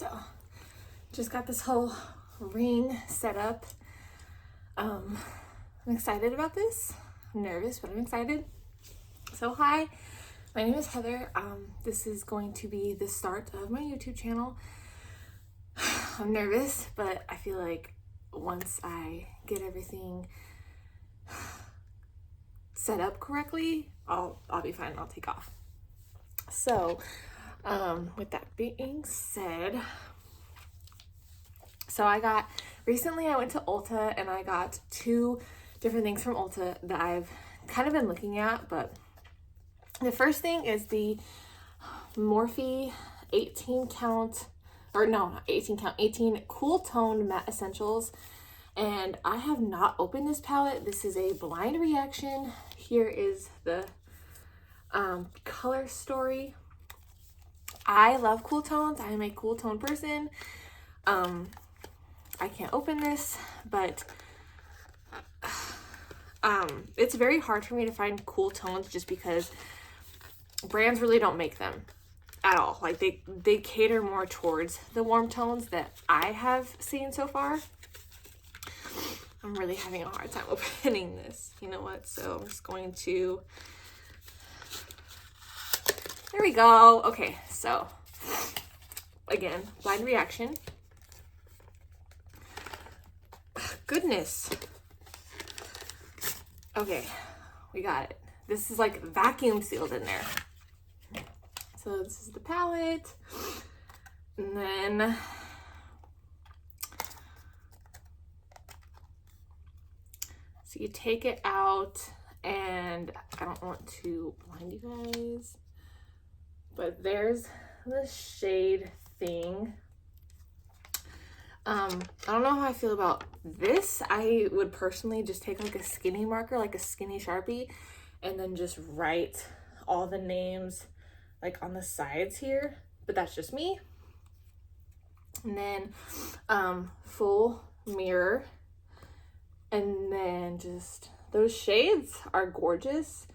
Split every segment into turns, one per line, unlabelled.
So just got this whole ring set up. I'm excited about this. I'm nervous, but I'm excited. So hi, my name is Heather. This is going to be the start of my YouTube channel. I'm nervous, but I feel like once I get everything set up correctly, I'll be fine. I'll take off. So with that being said, recently I went to Ulta and I got two different things from Ulta that I've kind of been looking at. But the first thing is the Morphe 18 Cool Tone Matte Essentials. And I have not opened this palette. This is a blind reaction. Here is the color story. I love cool tones. I am a cool tone person. I can't open this, but it's very hard for me to find cool tones just because brands really don't make them at all. Like they cater more towards the warm tones that I have seen so far. I'm really having a hard time opening this. You know what? So I'm just going to, there we go. Okay, so again, blind reaction. Goodness. Okay, we got it. This is like vacuum sealed in there. So this is the palette. And then so you take it out, and I don't want to blind you guys, but there's the shade thing. I don't know how I feel about this. I would personally just take like a skinny marker, like a skinny Sharpie, and then just write all the names like on the sides here, but that's just me. And then full mirror, and then just those shades are gorgeous.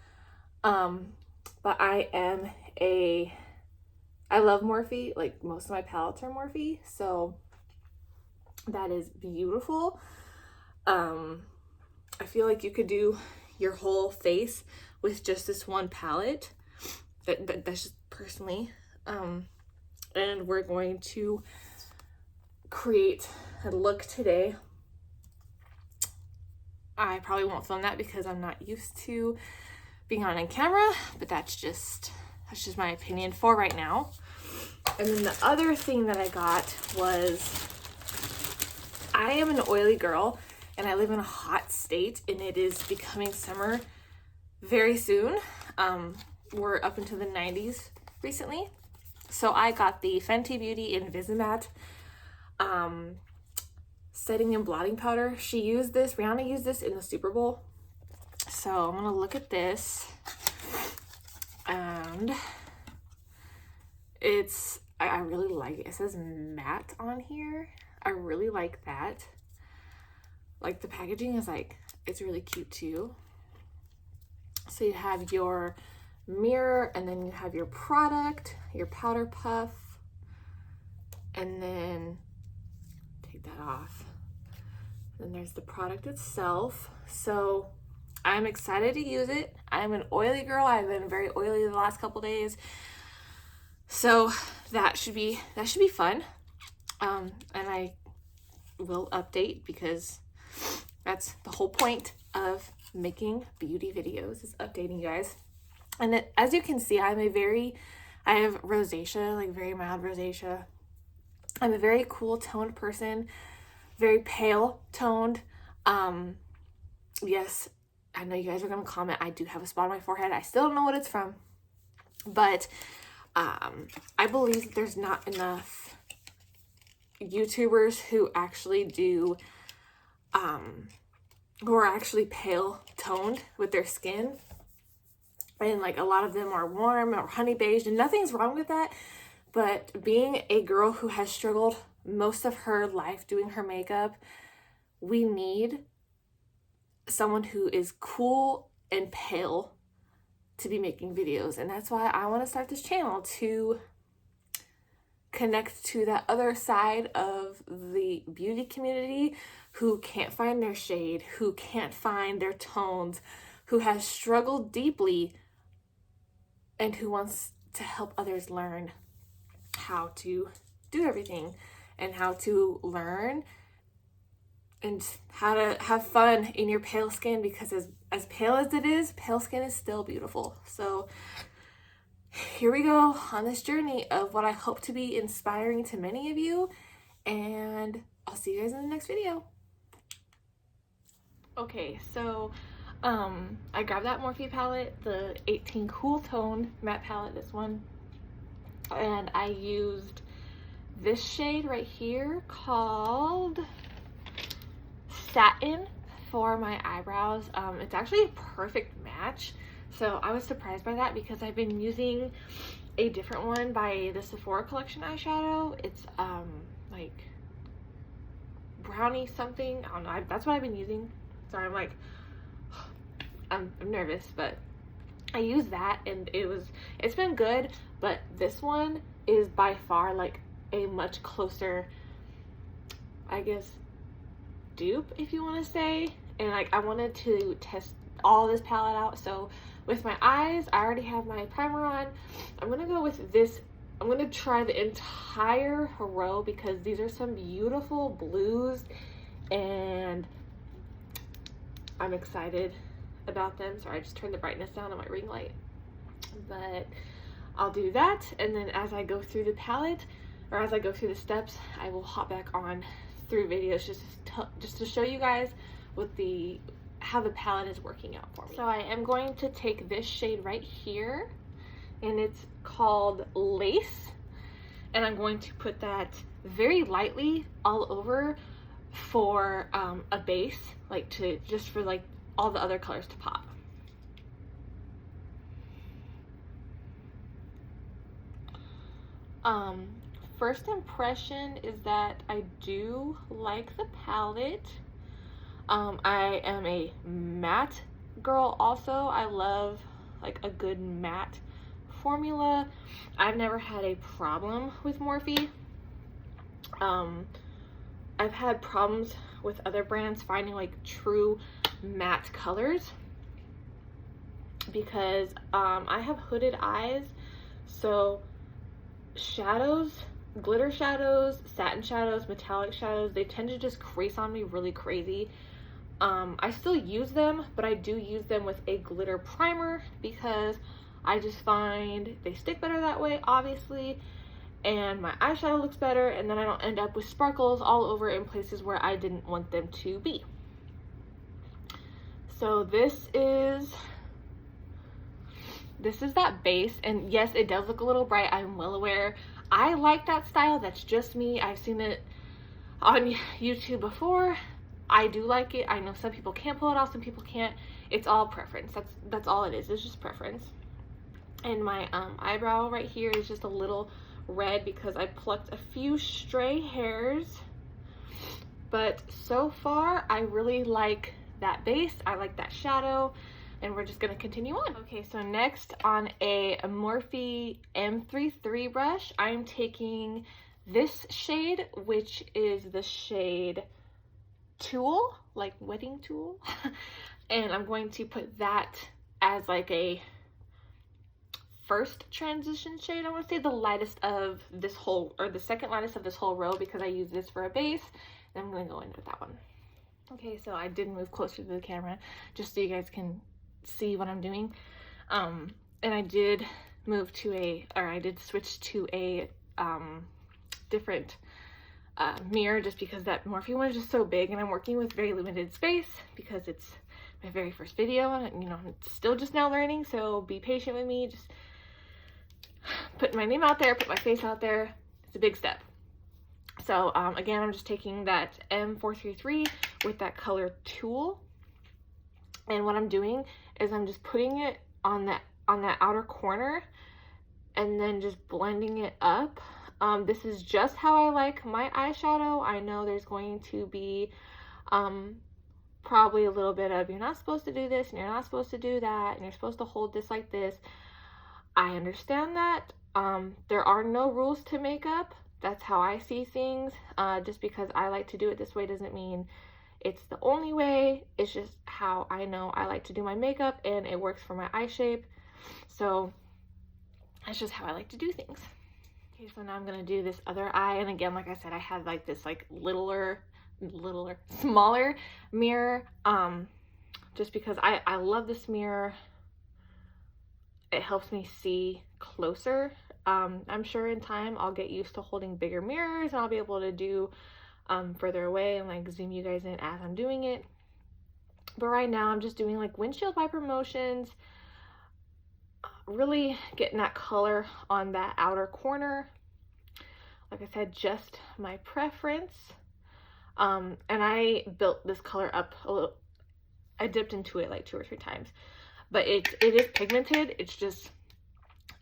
But I love Morphe. Like most of my palettes are Morphe, so that is beautiful. I feel like you could do your whole face with just this one palette. That's just personally. And we're going to create a look today. I probably won't film that because I'm not used to being on camera, but that's just my opinion for right now. And then the other thing that I got was, I am an oily girl and I live in a hot state, and it is becoming summer very soon. We're up into the 90s recently. So I got the Fenty Beauty Invisimatte setting and blotting powder. Rihanna used this in the Super Bowl. So I'm gonna look at this, and I really like it. It says matte on here. I really like that. Like the packaging is it's really cute too. So you have your mirror, and then you have your product, your powder puff, and then take that off. Then there's the product itself. So I'm excited to use it. I'm an oily girl. I've been very oily the last couple days. So that should be fun. And I will update because that's the whole point of making beauty videos, is updating you guys. And as you can see, I have rosacea, like very mild rosacea. I'm a very cool toned person, very pale toned. Yes, I know you guys are gonna comment, I do have a spot on my forehead. I still don't know what it's from, but I believe that there's not enough YouTubers who actually who are actually pale toned with their skin. And like a lot of them are warm or honey beige, and nothing's wrong with that. But being a girl who has struggled most of her life doing her makeup, we need someone who is cool and pale to be making videos. And that's why I want to start this channel, to connect to that other side of the beauty community who can't find their shade, who can't find their tones, who has struggled deeply, and who wants to help others learn how to do everything and how to learn and how to have fun in your pale skin, because as pale as it is, pale skin is still beautiful. So here we go on this journey of what I hope to be inspiring to many of you, and I'll see you guys in the next video. Okay, so I grabbed that Morphe palette, the 18 Cool Tone matte palette, this one, and I used this shade right here called Satin for my eyebrows. It's actually a perfect match, so I was surprised by that because I've been using a different one by the Sephora collection eyeshadow. It's like brownie something, I don't know, that's what I've been using. Sorry, I'm nervous, but I used that and it's been good, but this one is by far like a much closer, I guess, dupe, if you want to say. And like, I wanted to test all this palette out. So with my eyes, I already have my primer on. I'm gonna go with this. I'm gonna try the entire row because these are some beautiful blues and I'm excited about them. Sorry, I just turned the brightness down on my ring light, but I'll do that. And then as I go through the palette, or as I go through the steps, I will hop back on through videos just to show you guys how the palette is working out for me. So I am going to take this shade right here, and it's called Lace, and I'm going to put that very lightly all over for a base, like just for like all the other colors to pop. First impression is that I do like the palette. I am a matte girl also. I love like a good matte formula. I've never had a problem with Morphe. I've had problems with other brands finding like true matte colors because I have hooded eyes, so shadows, glitter shadows, satin shadows, metallic shadows, they tend to just crease on me really crazy. I still use them, but I do use them with a glitter primer because I just find they stick better that way, obviously, and my eyeshadow looks better, and then I don't end up with sparkles all over in places where I didn't want them to be. So this is that base, and yes, it does look a little bright, I'm well aware. I like that style, that's just me. I've seen it on YouTube before. I do like it. I know some people can't pull it off, some people can't. It's all preference. That's all it is. It's just preference. And my eyebrow right here is just a little red because I plucked a few stray hairs. But so far, I really like that base. I like that shadow. And we're just going to continue on. Okay, so next on a Morphe M33 brush, I'm taking this shade, which is the shade Tulle, like wedding tulle. And I'm going to put that as like a first transition shade. I want to say the lightest of this whole, or the second lightest of this whole row, because I use this for a base. And I'm going to go in with that one. Okay, so I did move closer to the camera just so you guys can see what I'm doing. And I did move to I did switch to a different mirror just because that Morphe one is just so big and I'm working with very limited space because it's my very first video and you know, I'm still just now learning, so be patient with me. Just put my name out there, put my face out there. It's a big step. So again, I'm just taking that M433 with that color Tulle, and what I'm doing is I'm just putting it on that outer corner and then just blending it up. This is just how I like my eyeshadow. I know there's going to be probably a little bit of, you're not supposed to do this and you're not supposed to do that and you're supposed to hold this like this. I understand that. There are no rules to makeup. that's how I see things. Just because I like to do it this way doesn't mean it's the only way. It's just how I know I like to do my makeup, and it works for my eye shape. So that's just how I like to do things. Okay, so now I'm gonna do this other eye, and again, like I said, I have like this like smaller mirror, just because I love this mirror. It helps me see closer. I'm sure in time I'll get used to holding bigger mirrors, and I'll be able to do further away and like zoom you guys in as I'm doing it. But right now I'm just doing like windshield wiper motions, really getting that color on that outer corner. Like I said, just my preference. And I built this color up a little. I dipped into it like 2 or 3 times, but it is pigmented. It's just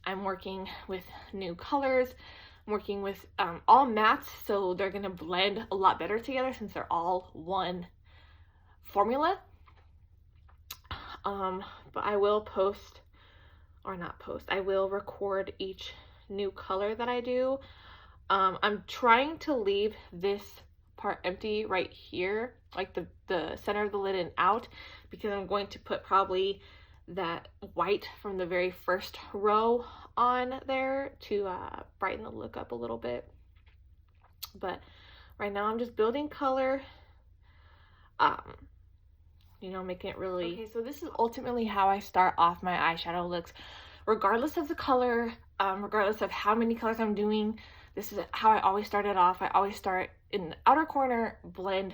I'm working with new colors. I'm working with all mattes, so they're gonna blend a lot better together since they're all one formula. But I will post, or not post, I will record each new color that I do. I'm trying to leave this part empty right here, like the center of the lid and out, because I'm going to put probably that white from the very first row on there to brighten the look up a little bit. But right now I'm just building color, you know, making it really... Okay, so this is ultimately how I start off my eyeshadow looks, regardless of the color, regardless of how many colors I'm doing. This is how I always start it off. I always start in the outer corner, blend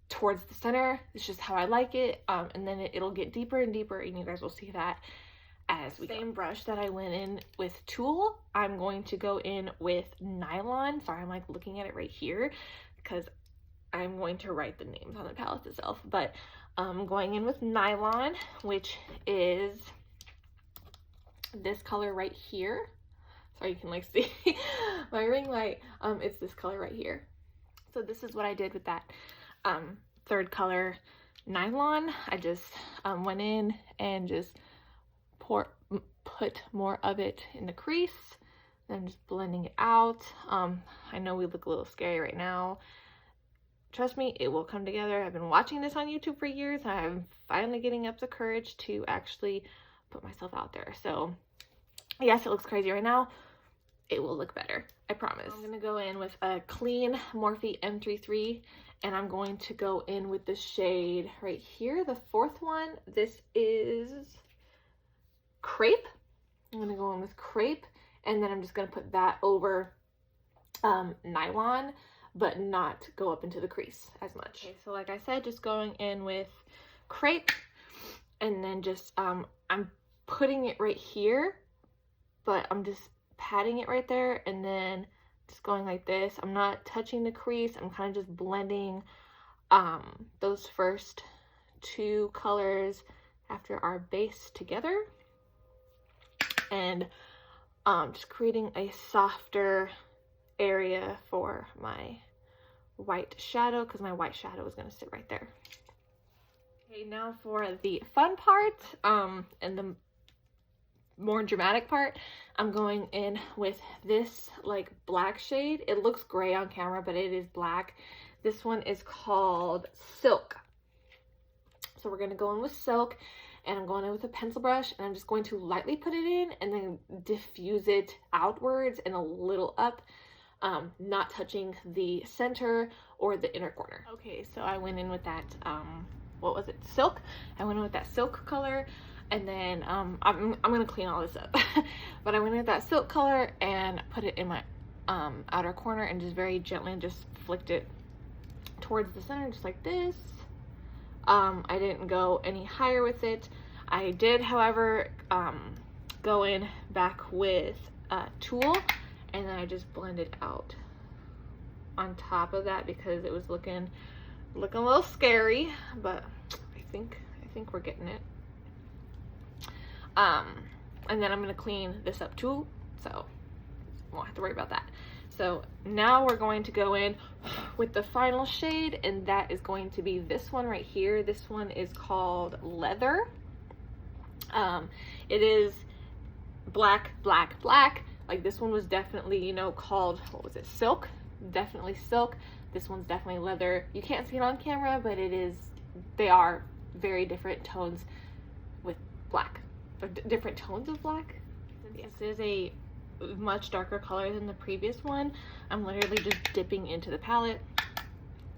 towards the center. It's just how I like it, and then it'll get deeper and deeper, and you guys will see that as we go. Same brush that I went in with Tulle, I'm going to go in with Nylon. Sorry, I'm like looking at it right here because I'm going to write the names on the palette itself, but I'm going in with Nylon, which is this color right here. So you can like see my ring light. It's this color right here. So this is what I did with that third color, Nylon. I just went in and just put more of it in the crease, and just blending it out. I know we look a little scary right now. Trust me, it will come together. I've been watching this on YouTube for years, and I'm finally getting up the courage to actually put myself out there. So yes, it looks crazy right now. It will look better, I promise. I'm gonna go in with a clean Morphe M33, and I'm going to go in with the shade right here, the 4th one. This is Crepe. I'm gonna go in with Crepe, and then I'm just gonna put that over Nylon, but not go up into the crease as much. Okay, so like I said, just going in with Crepe, and then just I'm putting it right here, but I'm just patting it right there, and then just going like this. I'm not touching the crease. I'm kind of just blending those first 2 colors after our base together, and just creating a softer area for my white shadow, because my white shadow is going to sit right there. Okay, now for the fun part and the more dramatic part, I'm going in with this like black shade. It looks gray on camera, but it is black. This one is called Silk. So we're going to go in with Silk, and I'm going in with a pencil brush, and I'm just going to lightly put it in and then diffuse it outwards and a little up, not touching the center or the inner corner. Okay, so I went in with that, what was it, Silk? I went in with that Silk color. And then I'm gonna clean all this up. But I went in with that Silk color and put it in my outer corner, and just very gently just flicked it towards the center, just like this. I didn't go any higher with it. I did, however, go in back with Tulle, and then I just blended out on top of that because it was looking a little scary, but I think we're getting it. And then I'm going to clean this up too, so won't have to worry about that. So now we're going to go in with the final shade, and that is going to be this one right here. This one is called Leather. It is black, black, black, Like this one was definitely, you know, called, what was it, silk? Definitely silk. This one's definitely leather. You can't see it on camera, but it is, they are very different tones with black, or different tones of black. This is a much darker color than the previous one. I'm literally just dipping into the palette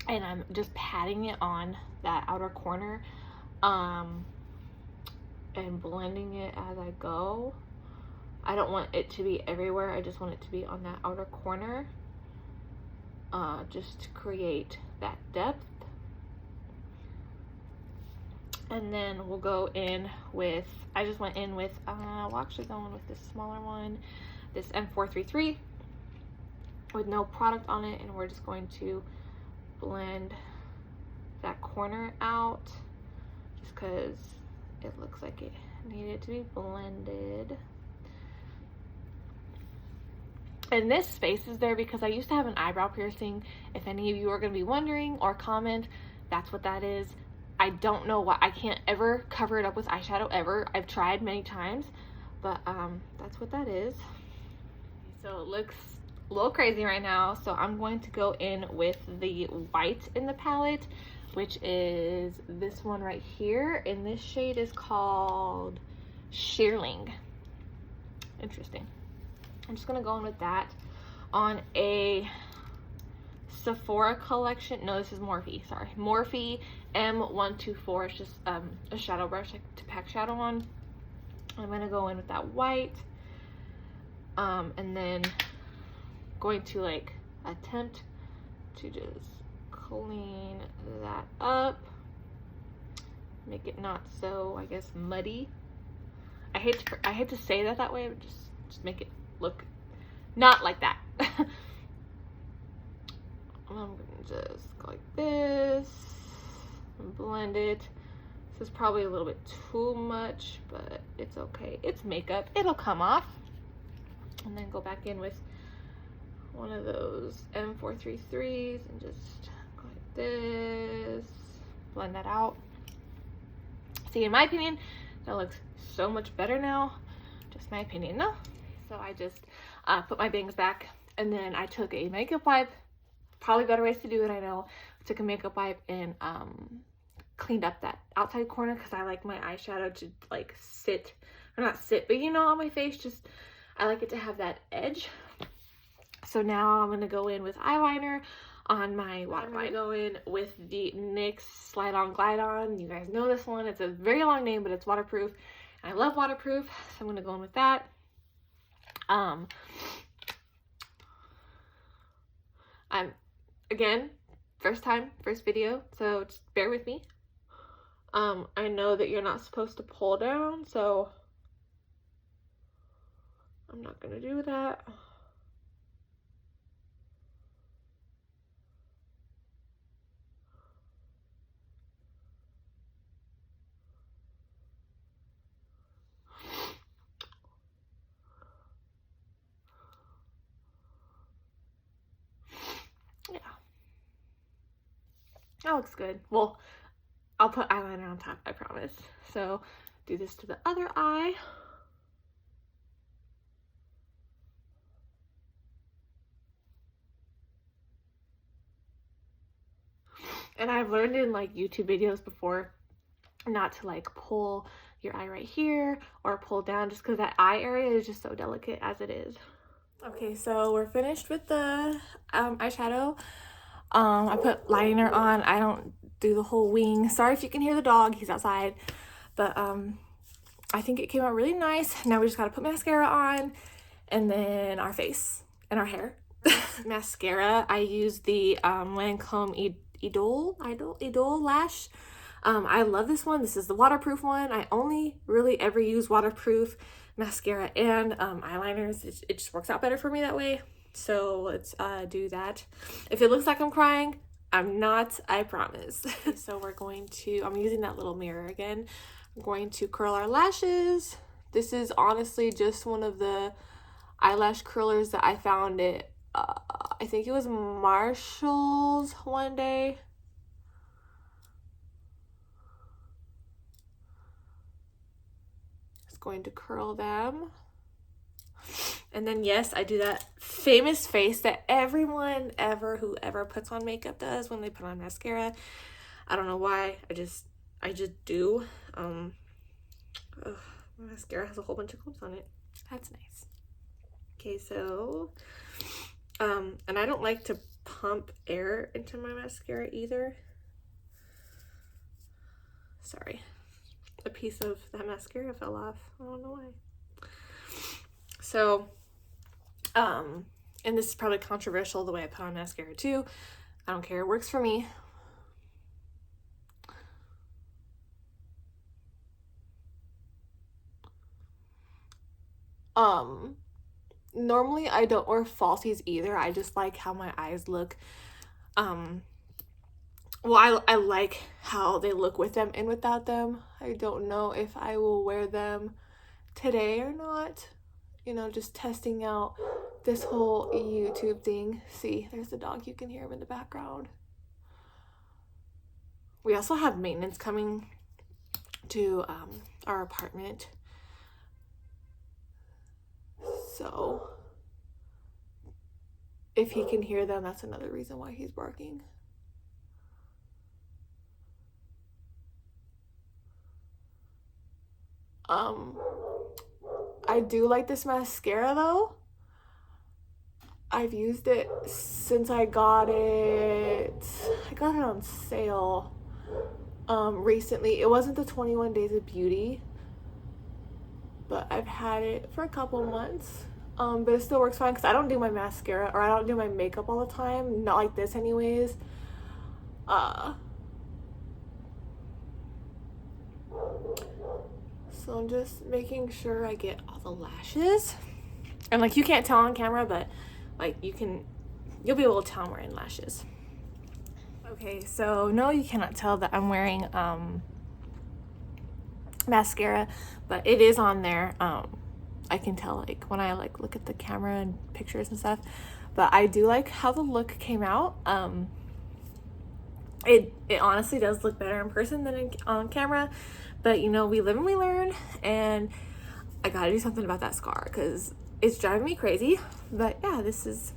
and I'm just patting it on that outer corner, and blending it as I go. I don't want it to be everywhere, I just want it to be on that outer corner, just to create that depth. And then we'll go in with, I just went in with, we'll actually go in with this smaller one, this M433 with no product on it, and we're just going to blend that corner out just because it looks like it needed to be blended. And this space is there because I used to have an eyebrow piercing. If any of you are going to be wondering or comment, that's what that is. I don't know why. I can't ever cover it up with eyeshadow ever. I've tried many times, but that's what that is. So it looks a little crazy right now, so I'm going to go in with the white in the palette, which is this one right here, and this shade is called Shearling. Interesting. I'm just gonna go in with that on a Sephora collection. No, this is Morphe, sorry. Morphe M124. It's just a shadow brush to pack shadow on. I'm gonna go in with that white, and then going to like attempt to just clean that up, make it not so, I guess, muddy. I hate to say that way, but just make it look not like that. I'm gonna just go like this and blend it. This is probably a little bit too much, but it's okay. It's makeup, it'll come off. And then go back in with one of those M433s and just go like this, blend that out. See, in my opinion, that looks so much better now. Just my opinion, no? So I just put my bangs back, and then I took a makeup wipe. Probably better ways to do it, I know. I took a makeup wipe and cleaned up that outside corner because I like my eyeshadow to like sit, or not sit, but you know, on my face. Just, I like it to have that edge. So now I'm gonna go in with eyeliner on my waterline. I'm gonna go in with the NYX Slide On Glide On. You guys know this one. It's a very long name, but it's waterproof. And I love waterproof, so I'm gonna go in with that. I'm, again, first video, so just bear with me. I know that you're not supposed to pull down, so I'm not gonna do that. Yeah, that looks good. Well, I'll put eyeliner on top, I promise. So do this to the other eye. And I've learned in like YouTube videos before not to like pull your eye right here or pull down, just because that eye area is just so delicate as it is. Okay, so we're finished with the eyeshadow. I put liner on. I don't do the whole wing. Sorry if you can hear the dog, he's outside. But I think it came out really nice. Now we just gotta put mascara on, and then our face and our hair. Mascara, I use the Lancome Idole Lash. I love this one. This is the waterproof one. I only really ever use waterproof mascara and eyeliners. It just works out better for me that way. So let's do that. If it looks like I'm crying, I'm not, I promise. So I'm using that little mirror again. I'm going to curl our lashes. This is honestly just one of the eyelash curlers that I found at, I think it was Marshall's one day. Just going to curl them. And then, yes, I do that famous face that everyone whoever puts on makeup does when they put on mascara. I don't know why. I just do. Ugh, my mascara has a whole bunch of clips on it. That's nice. Okay, so, and I don't like to pump air into my mascara either. Sorry. A piece of that mascara fell off. I don't know why. So, and this is probably controversial the way I put on mascara too. I don't care. It works for me. Normally I don't wear falsies either. I just like how my eyes look. Well, I like how they look with them and without them. I don't know if I will wear them today or not. You know, just testing out this whole YouTube thing. See, there's the dog. You can hear him in the background. We also have maintenance coming to our apartment. So if he can hear them, that's another reason why he's barking. I do like this mascara though. I've used it since I got it. I got it on sale recently. It wasn't the 21 Days of Beauty, but I've had it for a couple months. But it still works fine because I don't do my mascara, or I don't do my makeup all the time. Not like this anyways. So I'm just making sure I get all the lashes. And like, you can't tell on camera, but like you'll be able to tell I'm wearing lashes. Okay, so no, you cannot tell that I'm wearing mascara, but it is on there. I can tell like when I like look at the camera and pictures and stuff. But I do like how the look came out. It honestly does look better in person than on camera, but you know, we live and we learn, and I gotta do something about that scar because it's driving me crazy. But yeah, this is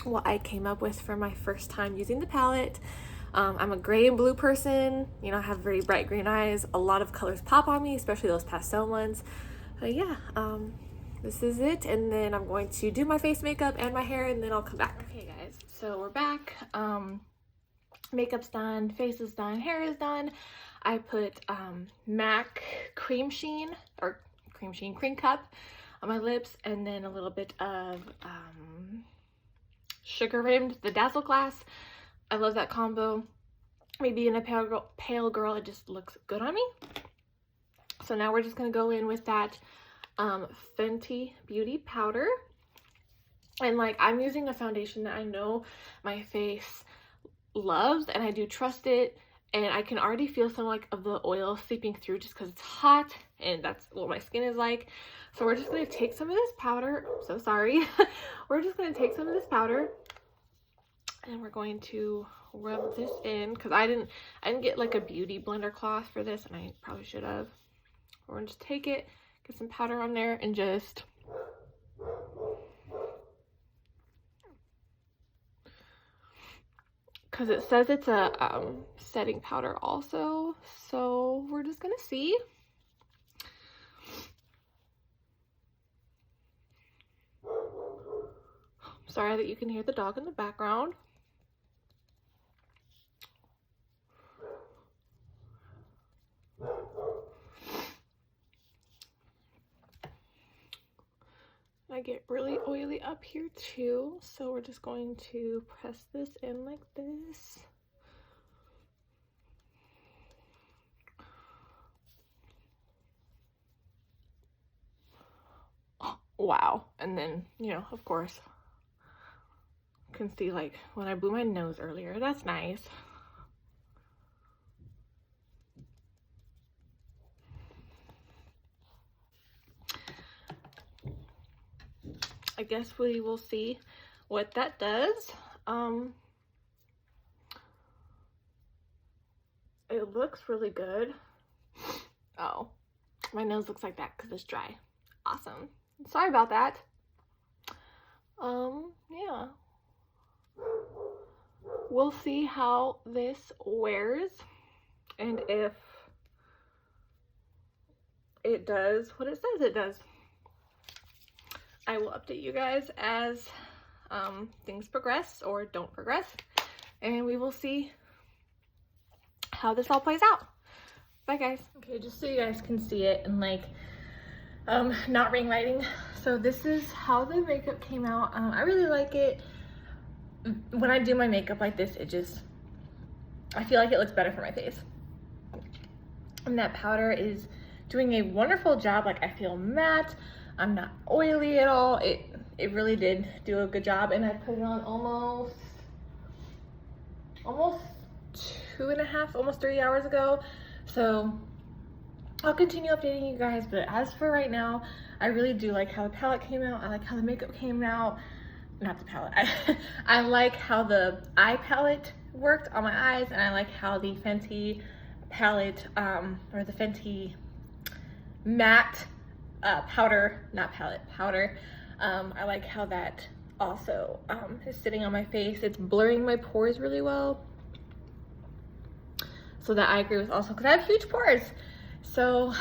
what I came up with for my first time using the palette. I'm a gray and blue person. You know, I have very bright green eyes. A lot of colors pop on me, especially those pastel ones. But yeah, this is it. And then I'm going to do my face makeup and my hair, and then I'll come back. Okay guys, so we're back. Makeup's done, face is done, hair is done. I put MAC cream cup on my lips, and then a little bit of sugar rimmed the Dazzle Glass. I love that combo. Maybe in a pale girl, it just looks good on me. So now we're just gonna go in with that Fenty Beauty powder. And like, I'm using a foundation that I know my face loves, and I do trust it, and I can already feel some like of the oil seeping through just because it's hot, and that's what my skin is like. So we're just going to take some of this powder. So sorry. We're just going to take some of this powder, and we're going to rub this in because I didn't get like a beauty blender cloth for this, and I probably should have. We're going to just take it, get some powder on there, and just because it says it's a setting powder also, so we're just gonna see. Sorry that you can hear the dog in the background. I get really oily up here too, so we're just going to press this in like this. Oh, wow. And then, you know, of course, you can see like when I blew my nose earlier. That's nice. I guess we will see what that does. It looks really good. Oh, my nose looks like that because it's dry. Awesome. Sorry about that. Yeah. We'll see how this wears and if it does what it says it does. I will update you guys as things progress or don't progress, and we will see how this all plays out. Bye guys. Okay, just so you guys can see it and like not ring lighting. So this is how the makeup came out. I really like it. When I do my makeup like this, I feel like it looks better for my face. And that powder is doing a wonderful job. Like, I feel matte. I'm not oily at all. It really did do a good job. And I put it on almost 2.5, almost 3 hours ago. So I'll continue updating you guys. But as for right now, I really do like how the palette came out. I like how the makeup came out. Not the palette. I like how the eye palette worked on my eyes, and I like how the Fenty palette, or the Fenty matte powder, not palette, powder. I like how that also is sitting on my face. It's blurring my pores really well. So that I agree with also, because I have huge pores. So